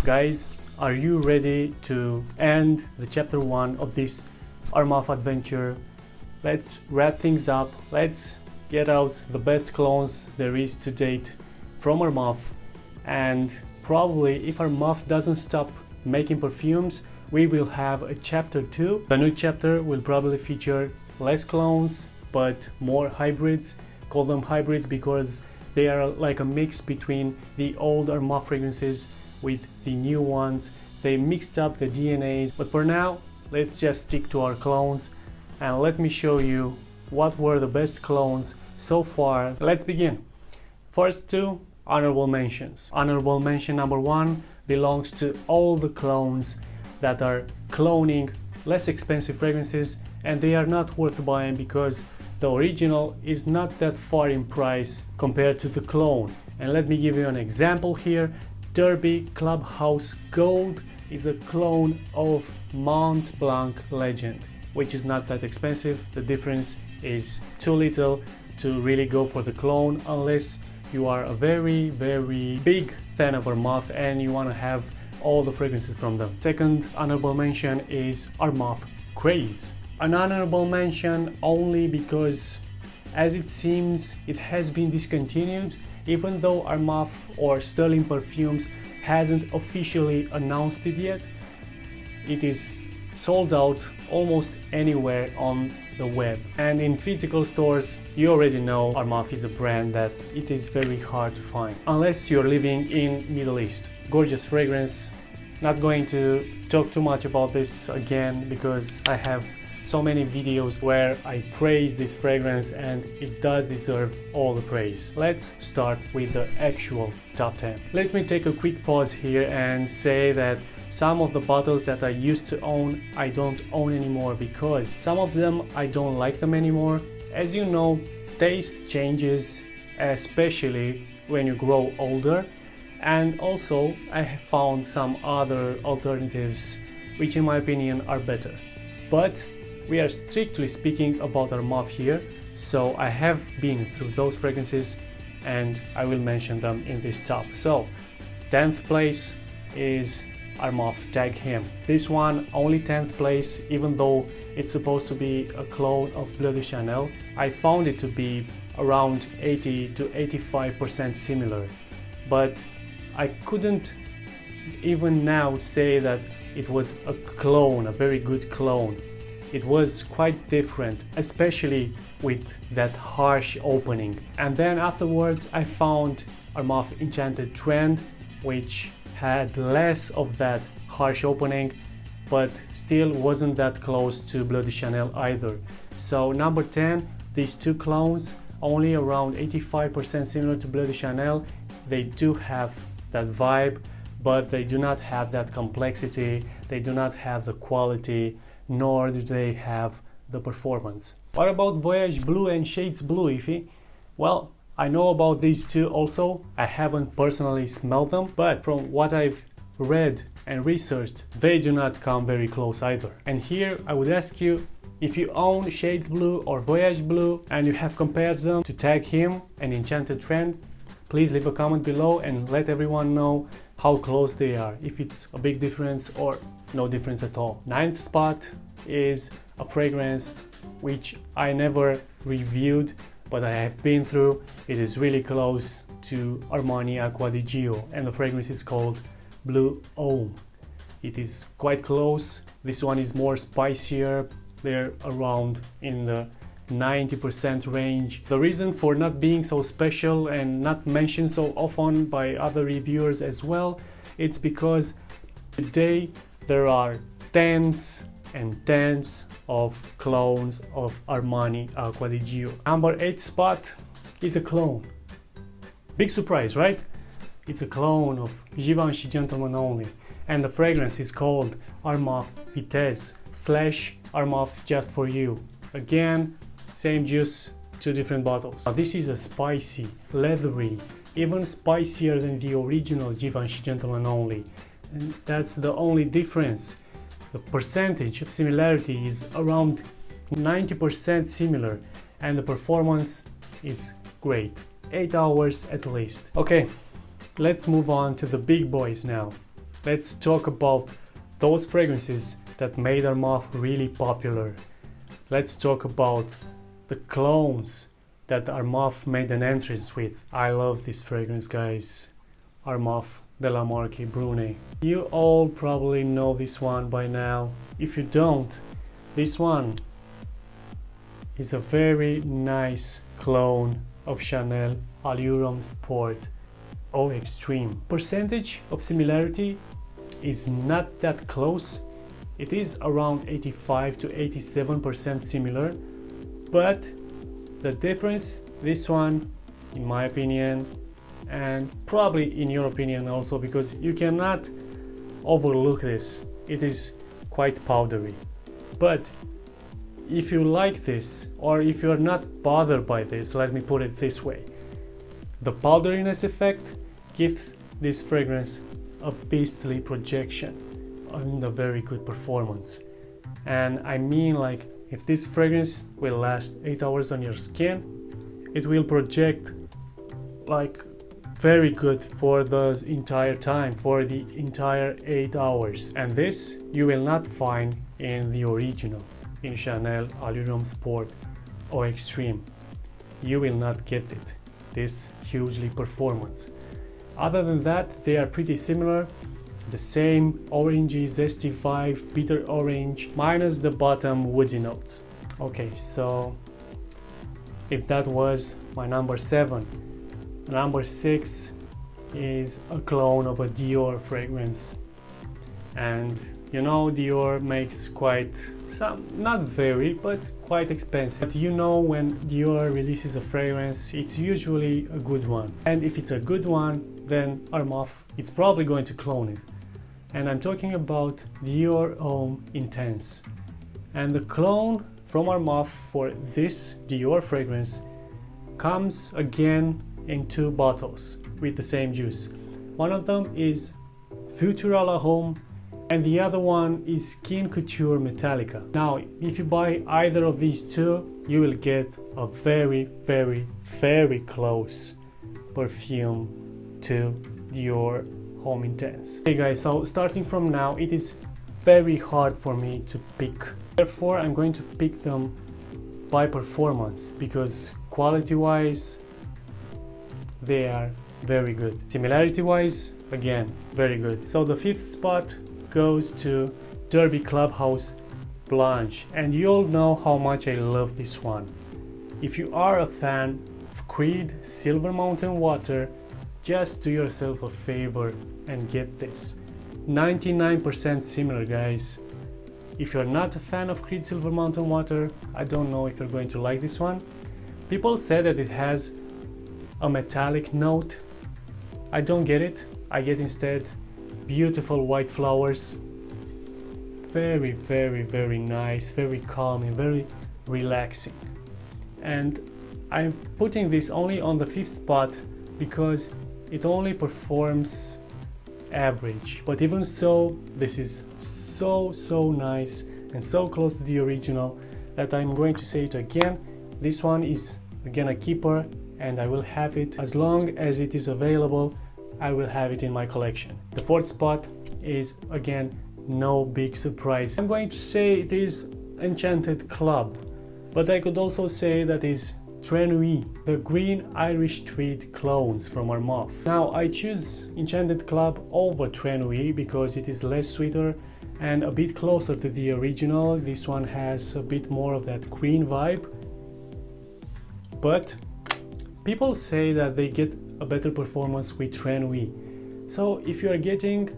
Guys, are you ready to end the chapter 1 of this Armaf adventure? Let's wrap things up. Let's get out the best clones there is to date from Armaf, and probably if Armaf doesn't stop making perfumes, we will have a chapter 2. The new chapter will probably feature less clones but more hybrids. Call them hybrids because they are like a mix between the old Armaf fragrances with the new ones. They mixed up the DNAs, but for now let's just stick to our clones and let me show you what were the best clones so far. Let's begin. First, two honorable mentions. Honorable mention number 1 belongs to all the clones that are cloning less expensive fragrances, and they are not worth buying because the original is not that far in price compared to the clone. And let me give you an example here. Derby Clubhouse Gold is a clone of Mont Blanc Legend, which is not that expensive. The difference is too little to really go for the clone unless you are a very big fan of Armaf and you want to have all the fragrances from them. Second honorable mention is Armaf Craze. An honorable mention only because, as it seems, it has been discontinued, even though Armaf or Sterling Perfumes hasn't officially announced it yet. It is sold out almost anywhere on the web, and in physical stores you already know Armaf is a brand that it is very hard to find unless you're living in Middle East. Gorgeous fragrance. Not going to talk too much about this again because I have so many videos where I praise this fragrance and it does deserve all the praise. Let's start with the actual top 10. Let me take a quick pause here and say that some of the bottles that I used to own, I don't own anymore because some of them I don't like them anymore. As you know, taste changes, especially when you grow older, and also I have found some other alternatives which in my opinion are better. But we are strictly speaking about Armaf here, so I have been through those fragrances and I will mention them in this top. So 10th place is Armaf Tag Him. This one only 10th place, even though it's supposed to be a clone of Bleu de Chanel. I found it to be around 80 to 85% similar, but I couldn't even now say that it was a clone, a very good clone. It was quite different, especially with that harsh opening. And then afterwards I found Armaf Enchanted Trend, which had less of that harsh opening, but still wasn't that close to Bleu de Chanel either. So number 10, these two clones, only around 85% similar to Bleu de Chanel. They do have that vibe, but they do not have that complexity, they do not have the quality, nor do they have the performance. What about Voyage Blue and Shades Blue, Ify? Well, I know about these two also. I haven't personally smelled them, but from what I've read and researched, they do not come very close either. And here I would ask you, if you own Shades Blue or Voyage Blue and you have compared them to Tag Him and Enchanted Trend, please leave a comment below and let everyone know how close they are, if it's a big difference or no difference at all. 9th spot is a fragrance which I never reviewed, but I have been through. It is really close to Armani Acqua di Gio, and the fragrance is called Blue Homme. It is quite close. This one is more spicier. They're around in the 90% range. The reason for not being so special and not mentioned so often by other reviewers as well, it's because today there are tens and tens of clones of Armani Acqua di Gio. Number 8 spot is a clone. Big surprise, right? It's a clone of Givenchy Gentleman Only, and the fragrance is called Armaf Vitesse / Armaf Just For You. Again, same juice, two different bottles. Now this is a spicy, leathery, even spicier than the original Givenchy Gentleman Only. And that's the only difference. The percentage of similarity is around 90% similar, and the performance is great. 8 hours at least. Okay, let's move on to the big boys now. let's talk about those fragrances that made Armaf really popular. Let's talk about the colognes that Armaf made an entrance with. I love this fragrance, guys. Armaf de la Marque Brune. You all probably know this one by now. If you don't, this one is a very nice clone of Chanel Allure Sport Eau Extreme. Percentage of similarity is not that close. It is around 85 to 87% similar, but the difference, this one, in my opinion, and probably in your opinion also, because you cannot overlook this, it is quite powdery. But if you like this, or if you're not bothered by this, let me put it this way, the powderiness effect gives this fragrance a beastly projection and a very good performance. And I mean, like, if this fragrance will last 8 hours on your skin, it will project like very good for the entire time, for the entire 8 hours. And this you will not find in the original, in Chanel Allure Sport or Extreme. You will not get it, this hugely performance. Other than that, they are pretty similar. The same orangey, zesty vibe, bitter orange, minus the bottom woody notes. Okay, so if that was my number 7, number 6 is a clone of a Dior fragrance. And you know, Dior makes quite some, not very, but quite expensive. But you know, when Dior releases a fragrance, it's usually a good one. And if it's a good one, then Armaf, it's probably going to clone it. And I'm talking about Dior Homme Intense. And the clone from Armaf for this Dior fragrance comes again in 2 bottles with the same juice. One of them is Future à la Homme and the other one is Skin Couture Metallica. Now, if you buy either of these 2, you will get a very, very, very close perfume to Dior Homme Intense. Okay guys, so starting from now, it is very hard for me to pick. Therefore, I'm going to pick them by performance, because quality-wise, they are very good. Similarity-wise, again, very good. So the 5th spot goes to Derby Clubhouse Blanche, and you all know how much I love this one. If you are a fan of Creed Silver Mountain Water, just do yourself a favor and get this. 99% similar, guys. If you're not a fan of Creed Silver Mountain Water, I don't know if you're going to like this one. People say that it has a metallic note. I don't get it. I get instead beautiful white flowers. Very, very, very nice, very calming, very relaxing. And I'm putting this only on the 5th spot because it only performs average. But even so, this is so nice and so close to the original that I'm going to say it again. This one is again a keeper, and I will have it as long as it is available. I will have it in my collection. The 4th spot is again no big surprise. I'm going to say it is Enchanted Club, but I could also say that is Très Nuit, the green Irish tweed clones from Armaf. Now I choose Enchanted Club over Très Nuit because it is less sweeter and a bit closer to the original. This one has a bit more of that green vibe, but people say that they get a better performance with Très Nuit. So if you are getting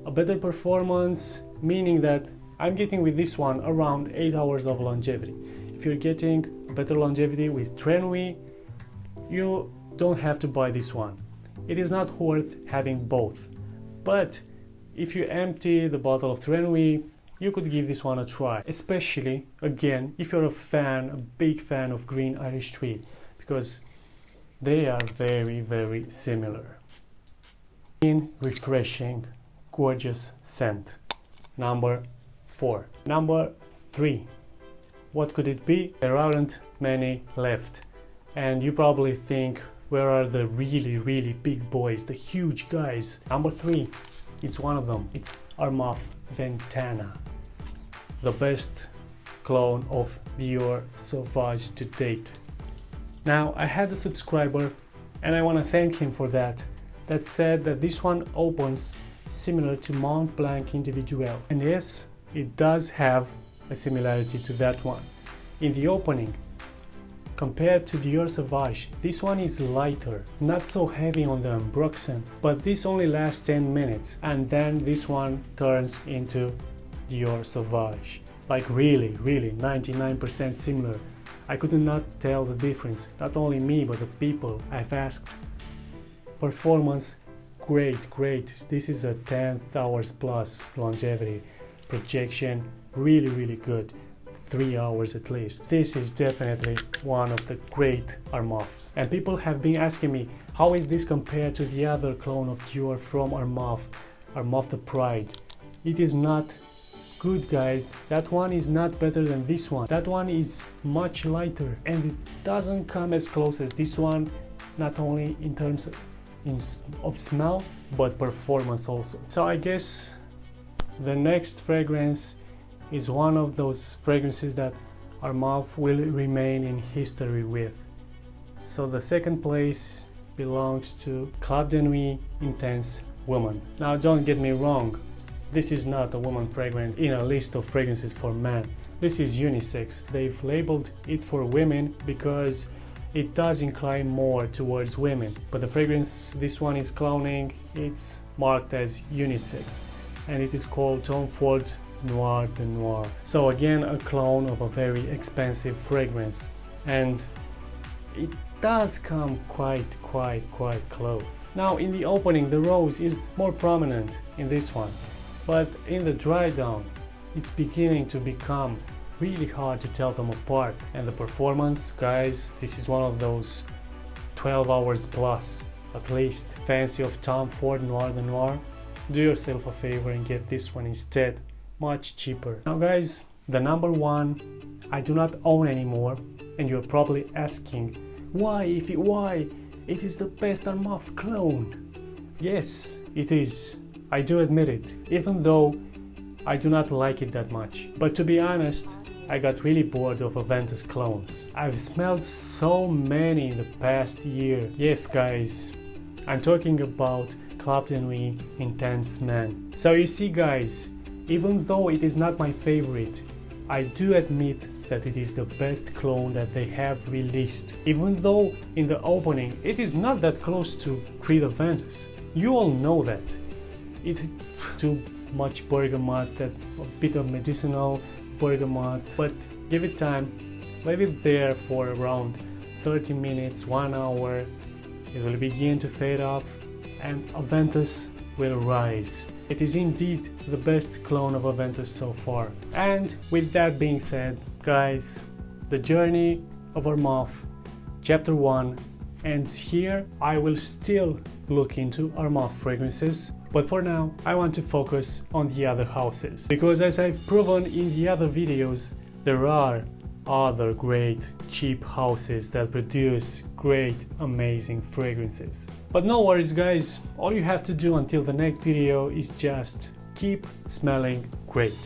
a better performance, meaning that I'm getting with this one around 8 hours of longevity. If you're getting better longevity with Très Nuit, you don't have to buy this one. It is not worth having both. But if you empty the bottle of Très Nuit, you could give this one a try. Especially, again, if you're a big fan of green Irish tweed, because they are very, very similar. Refreshing, gorgeous scent. Number 4. Number 3. What could it be? There aren't many left. And you probably think, where are the really, really big boys, the huge guys? Number 3 it's one of them. It's Armaf Ventana, the best clone of Dior Sauvage to date. Now, I had a subscriber, and I want to thank him for that said that this one opens similar to Mont Blanc Individuel. And yes, it does have a similarity to that one. In the opening, compared to Dior Sauvage, this one is lighter, not so heavy on the ambroxan, but this only lasts 10 minutes, and then this one turns into Dior Sauvage. Like really 99% similar. I could not tell the difference, not only me but the people I've asked. Performance, great. This is a 10 hours plus longevity. Projection, really good. 3 hours at least. This is definitely one of the great Armafs. And people have been asking me, how is this compared to the other clone of Dior from Armaf, Armaf the Pride? It is not good, guys. That one is not better than this one. That one is much lighter and it doesn't come as close as this one, not only in terms of smell but performance also. So I guess the next fragrance is one of those fragrances that Armaf will remain in history with. So the second place belongs to Club de Nuit Intense Woman. Now don't get me wrong, this is not a woman fragrance in a list of fragrances for men. This is unisex. They've labeled it for women because it does incline more towards women. But the fragrance this one is cloning, it's marked as unisex. And it is called Tom Ford Noir de Noir. So again, a clone of a very expensive fragrance. And it does come quite close. Now in the opening, the rose is more prominent in this one. But in the dry down, it's beginning to become really hard to tell them apart. And the performance, guys, this is one of those 12 hours plus, at least. Fancy of Tom Ford Noir de Noir? Do yourself a favor and get this one instead, much cheaper. Now guys, the number one I do not own anymore, and you're probably asking, why? It is the best Armaf clone. Yes, it is. I do admit it, even though I do not like it that much. But to be honest, I got really bored of Aventus clones. I've smelled so many in the past year. Yes guys, I'm talking about Club de Nuit Intense Man. So you see guys, even though it is not my favorite, I do admit that it is the best clone that they have released. Even though in the opening it is not that close to Creed Aventus. You all know that. It's too much bergamot, that a bit of medicinal bergamot, but give it time, leave it there for around 30 minutes, 1 hour, it will begin to fade off and Aventus will rise. It is indeed the best clone of Aventus so far. And with that being said, guys, the journey of Armaf chapter 1 ends here. I will still look into Armaf fragrances, but for now I want to focus on the other houses, because as I've proven in the other videos, there are other great cheap houses that produce great amazing fragrances. But no worries guys, all you have to do until the next video is just keep smelling great.